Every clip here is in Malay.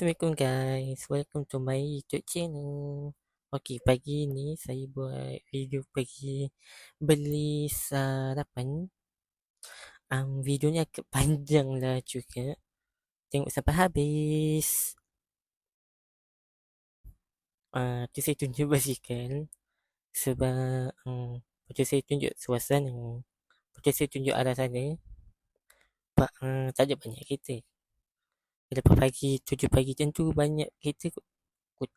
Assalamualaikum guys, welcome to my YouTube channel. Okey, pagi ni saya buat video pergi beli sarapan. Videonya agak panjang lah juga. Tengok sampai habis. Tu saya tunjuk basikal sebab lepas tu saya tunjuk suasana. Lepas tu saya tunjuk arah sana. Tak ada banyak kereta. Lepas pagi 7 pagi macam tu banyak kereta kot.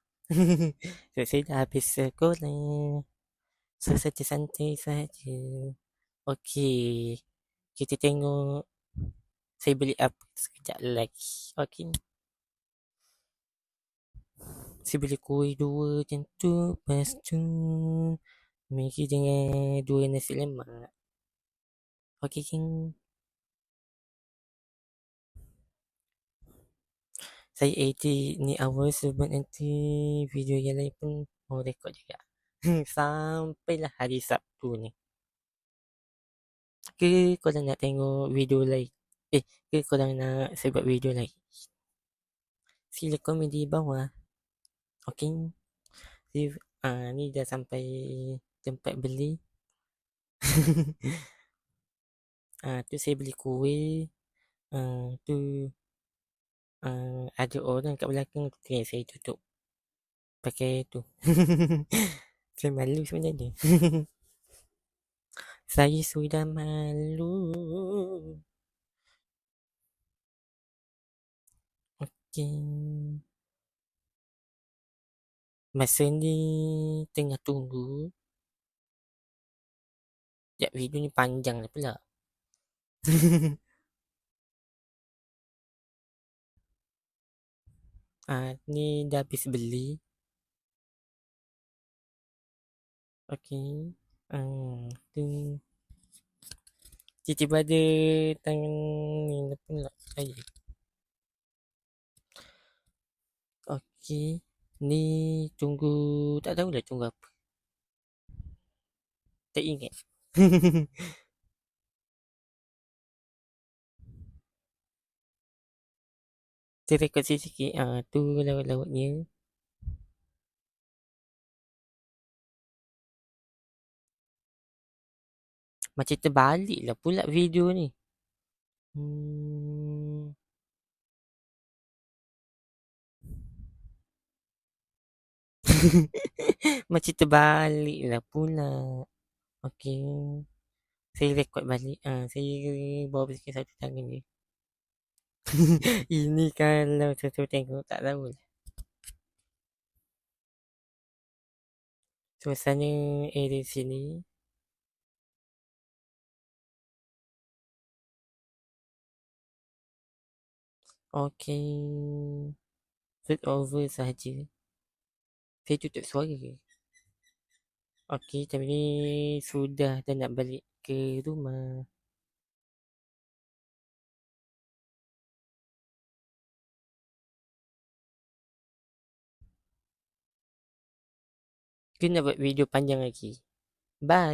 So, saya dah habis sekolah. So, santai-santai saja. Okey. Kita tengok saya beli apa sekejap lagi. Okey. Saya beli kuih 2 macam tu. Lepas tu Maggi dengan 2 nasi lemak. Okey, King. Saya edit ni awal sebab nanti video yang lain pun mau rekod juga. Sampailah hari Sabtu ni. Ke korang nak tengok video lain? Ke korang nak saya buat video lain? Sila komen di bawah. Okey. Ni dah sampai tempat beli. Tu saya beli kuih. Tu ada orang kat belakang tu yang saya tutup pakai tu. Saya malu sebenarnya. Saya sudah malu. Okey. Masa ni tengah tunggu. Sekejap, video ni panjang lah pula. Ni dah habis beli. Okey. Tu tiba-tiba ada tangan ni pula saya. Okey. Ni tunggu, tak tahulah tunggu apa. Tak ingat. Saya rekod sikit. Tu lawak-lawaknya. Macam terbalik lah pula video ni. Macam terbalik lah pula. Okey. Saya rekod balik. Saya bawa sikit satu tangan je. Ini kalau satu tengok tak tahu lah. Suasana area sini. Okey. Food over sahaja. Saya tutup suara ke? Okey, tapi ni sudah dah nak balik ke rumah. Kita nak buat video panjang lagi. Bye.